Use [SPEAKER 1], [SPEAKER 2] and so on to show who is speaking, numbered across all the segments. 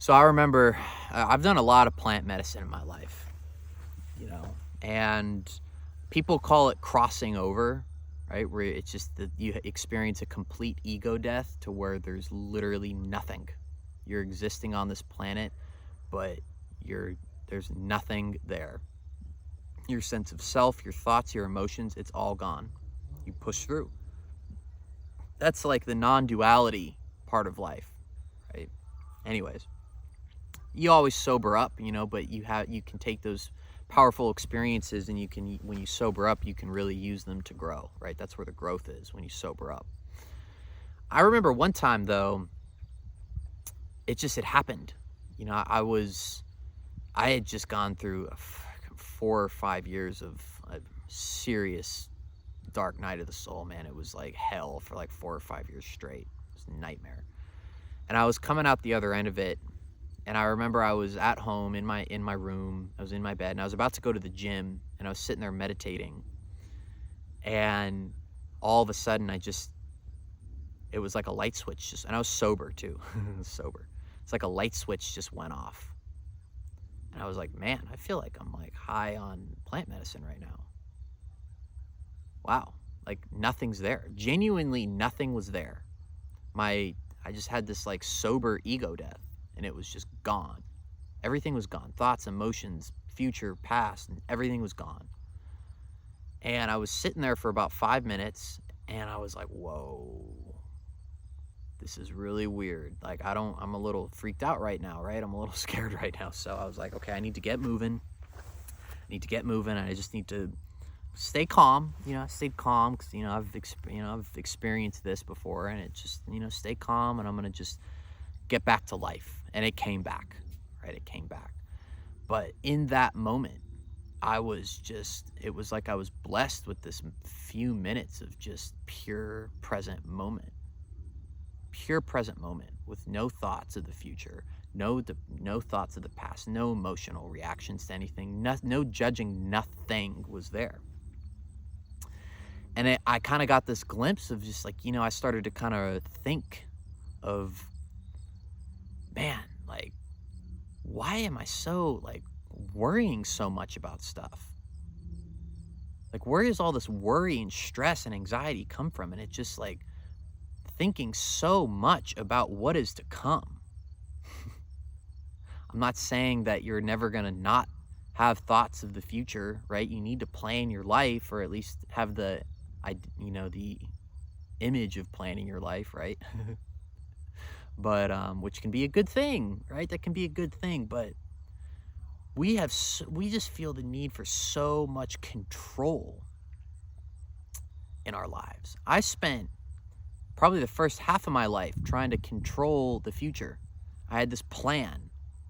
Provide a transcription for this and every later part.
[SPEAKER 1] So I remember I've done a lot of plant medicine in my life, and people call it crossing over, right? Where it's just that you experience a complete ego death to where there's literally nothing. You're existing on this planet, but there's nothing there. Your sense of self, your thoughts, your emotions, it's all gone. You push through. That's like the non-duality part of life, right? Anyways, you always sober up, but you can take those powerful experiences and when you sober up, you can really use them to grow, right? That's where the growth is, when you sober up. I remember one time though, it happened. I had just gone through 4 or 5 years of a serious dark night of the soul, man. It was like hell for like 4 or 5 years straight. It was a nightmare. And I was coming out the other end of it. And I remember I was at home in my room. I was in my bed and I was about to go to the gym, and I was sitting there meditating. And all of a sudden it was like a light switch and I was sober too. Sober. It's like a light switch just went off. And I was like, man, I feel like I'm like high on plant medicine right now. Wow. Like nothing's there. Genuinely nothing was there. I just had this like sober ego death. And it was just gone. Everything was gone. Thoughts, emotions, future, past, and everything was gone. And I was sitting there for about 5 minutes, and I was like, whoa, this is really weird. Like, I'm a little freaked out right now, right? I'm a little scared right now. So I was like, okay, I need to get moving. And I just need to stay calm. I stayed calm because, I've experienced this before, and it just, stay calm, and I'm going to just get back to life. And it came back, right? It came back. But in that moment, it was like I was blessed with this few minutes of just pure present moment with no thoughts of the future, no thoughts of the past, no emotional reactions to anything, no judging, nothing was there. And I kind of got this glimpse of just like, I started to kind of think of, man, like, why am I so like worrying so much about stuff? Like, where does all this worry and stress and anxiety come from? And it's just like thinking so much about what is to come. I'm not saying that you're never going to not have thoughts of the future, right? You need to plan your life, or at least have the image of planning your life, right? But which can be a good thing, right? That can be a good thing. But we just feel the need for so much control in our lives. I spent probably the first half of my life trying to control the future. I had this plan.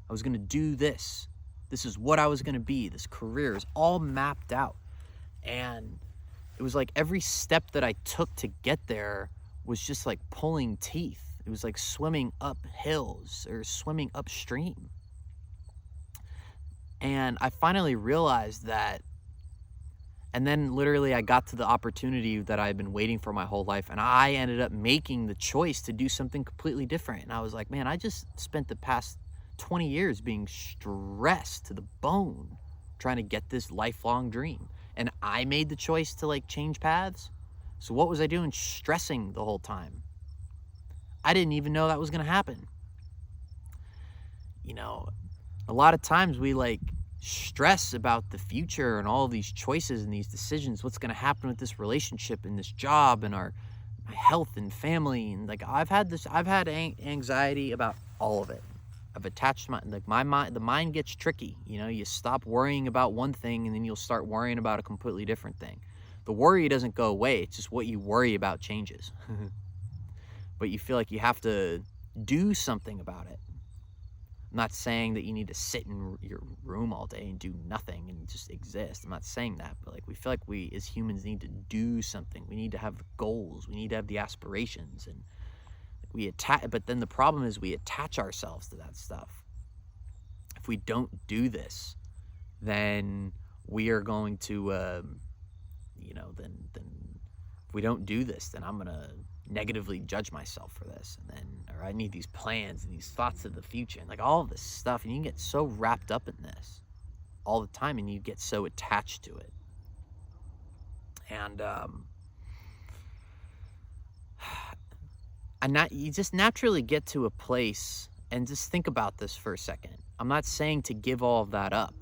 [SPEAKER 1] I was going to do this. This is what I was going to be. This career is all mapped out. And it was like every step that I took to get there was just like pulling teeth. It was like swimming up hills or swimming upstream. And I finally realized that, and then literally I got to the opportunity that I've been waiting for my whole life, and I ended up making the choice to do something completely different. And I was like, man, I just spent the past 20 years being stressed to the bone trying to get this lifelong dream. And I made the choice to like change paths. So what was I doing stressing the whole time? I didn't even know that was going to happen. A lot of times we like stress about the future and all these choices and these decisions, what's going to happen with this relationship and this job and my health and family. And like, I've had anxiety about all of it. I've attached the mind gets tricky. You stop worrying about one thing and then you'll start worrying about a completely different thing. The worry doesn't go away. It's just what you worry about changes. But you feel like you have to do something about it. I'm not saying that you need to sit in your room all day and do nothing and just exist. I'm not saying that, but like, we feel like we as humans need to do something. We need to have the goals. We need to have the aspirations, and but then the problem is we attach ourselves to that stuff. If we don't do this, then we are going to, then if we don't do this, then I'm gonna negatively judge myself for this, and then, or I need these plans and these thoughts of the future, and like all of this stuff, and you can get so wrapped up in this all the time, and you get so attached to it. And you just naturally get to a place, and just think about this for a second. I'm not saying to give all of that up,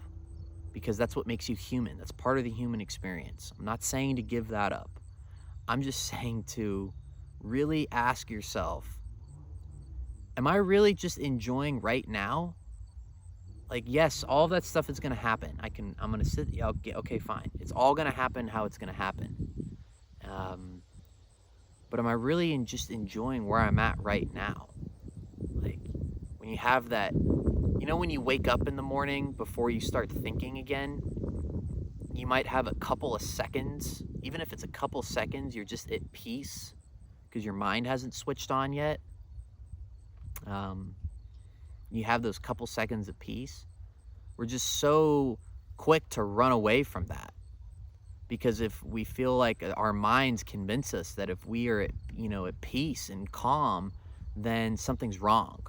[SPEAKER 1] because that's what makes you human. That's part of the human experience. I'm not saying to give that up. I'm just saying to really ask yourself, am I really just enjoying right now? Like, yes, all that stuff is going to happen. I'm going to sit, okay, fine. It's all going to happen how it's going to happen. But am I really just enjoying where I'm at right now? Like, when you have that, when you wake up in the morning before you start thinking again, you might have a couple of seconds, even if it's a couple seconds, you're just at peace because your mind hasn't switched on yet. You have those couple seconds of peace. We're just so quick to run away from that, because if we feel like our minds convince us that if we are at peace and calm, then something's wrong.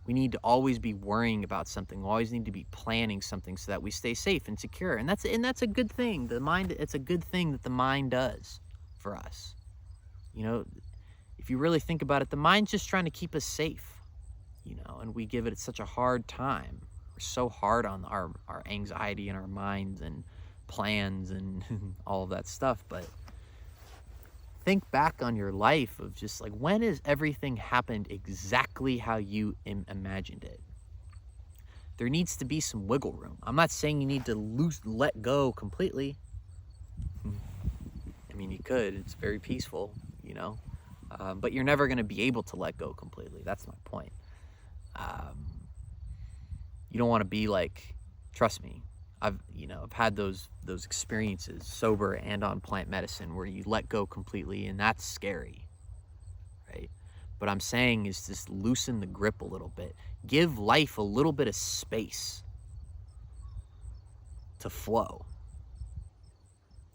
[SPEAKER 1] We need to always be worrying about something. We always need to be planning something so that we stay safe and secure. And that's a good thing. It's a good thing that the mind does for us. If you really think about it, the mind's just trying to keep us safe, and we give it such a hard time. We're so hard on our anxiety and our minds and plans and all of that stuff. But think back on your life of just like, when has everything happened exactly how you imagined it? There needs to be some wiggle room. I'm not saying you need to let go completely. I mean, you could. It's very peaceful, but you're never going to be able to let go completely. That's my point. You don't want to be like, trust me, I've had those experiences, sober and on plant medicine, where you let go completely, and that's scary, right? What I'm saying is just loosen the grip a little bit. Give life a little bit of space to flow.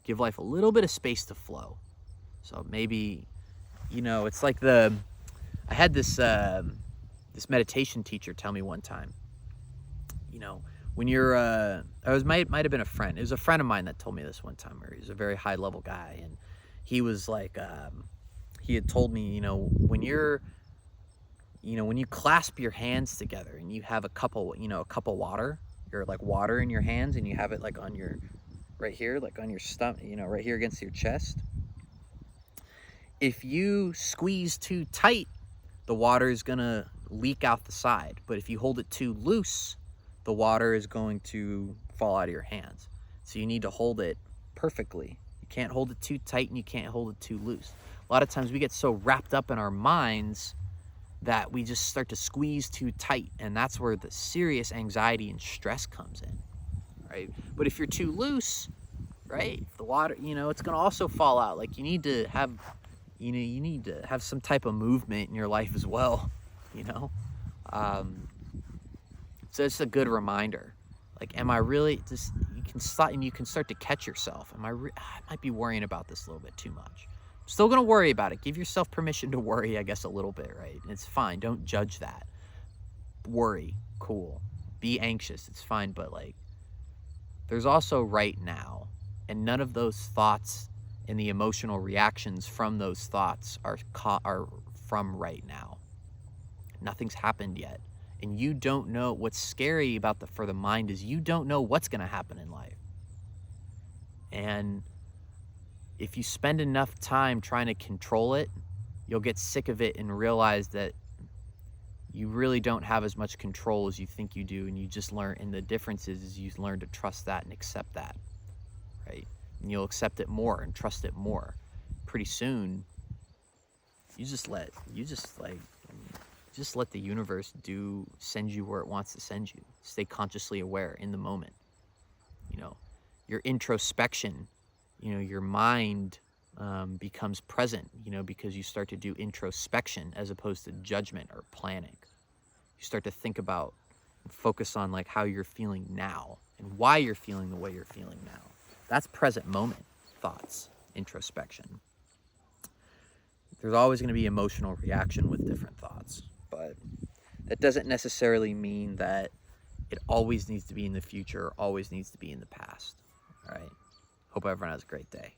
[SPEAKER 1] Give life a little bit of space to flow. So maybe, it's like I had this meditation teacher tell me one time, when you're, might have been a friend. It was a friend of mine that told me this one time, where he's a very high level guy. And he was like, he had told me, when you clasp your hands together and you have a cup of water, you're like water in your hands, and you have it like on your, right here, like on your stomach, right here against your chest. If you squeeze too tight, the water is going to leak out the side. But if you hold it too loose, the water is going to fall out of your hands. So you need to hold it perfectly. You can't hold it too tight, and you can't hold it too loose. A lot of times we get so wrapped up in our minds that we just start to squeeze too tight, and that's where the serious anxiety and stress comes in, right? But if you're too loose, right, the water, it's going to also fall out. Like, you need to have some type of movement in your life as well, So it's a good reminder. Like, am I really just? You can start to catch yourself. I might be worrying about this a little bit too much. I'm still gonna worry about it. Give yourself permission to worry, I guess, a little bit, right? It's fine. Don't judge that. Worry, cool. Be anxious, it's fine. But like, there's also right now, and none of those thoughts and the emotional reactions from those thoughts are from right now. Nothing's happened yet. And you don't know. What's scary about for the mind is you don't know what's going to happen in life. And if you spend enough time trying to control it, you'll get sick of it and realize that you really don't have as much control as you think you do. And you just learn, and the difference is you learn to trust that and accept that, right? And you'll accept it more and trust it more. Pretty soon, you just let the universe send you where it wants to send you. Stay consciously aware in the moment. Your introspection, your mind becomes present, because you start to do introspection as opposed to judgment or planning. You start to think about and focus on like how you're feeling now and why you're feeling the way you're feeling now. That's present moment thoughts, introspection. There's always going to be emotional reaction with different thoughts, but that doesn't necessarily mean that it always needs to be in the future or always needs to be in the past. All right. Hope everyone has a great day.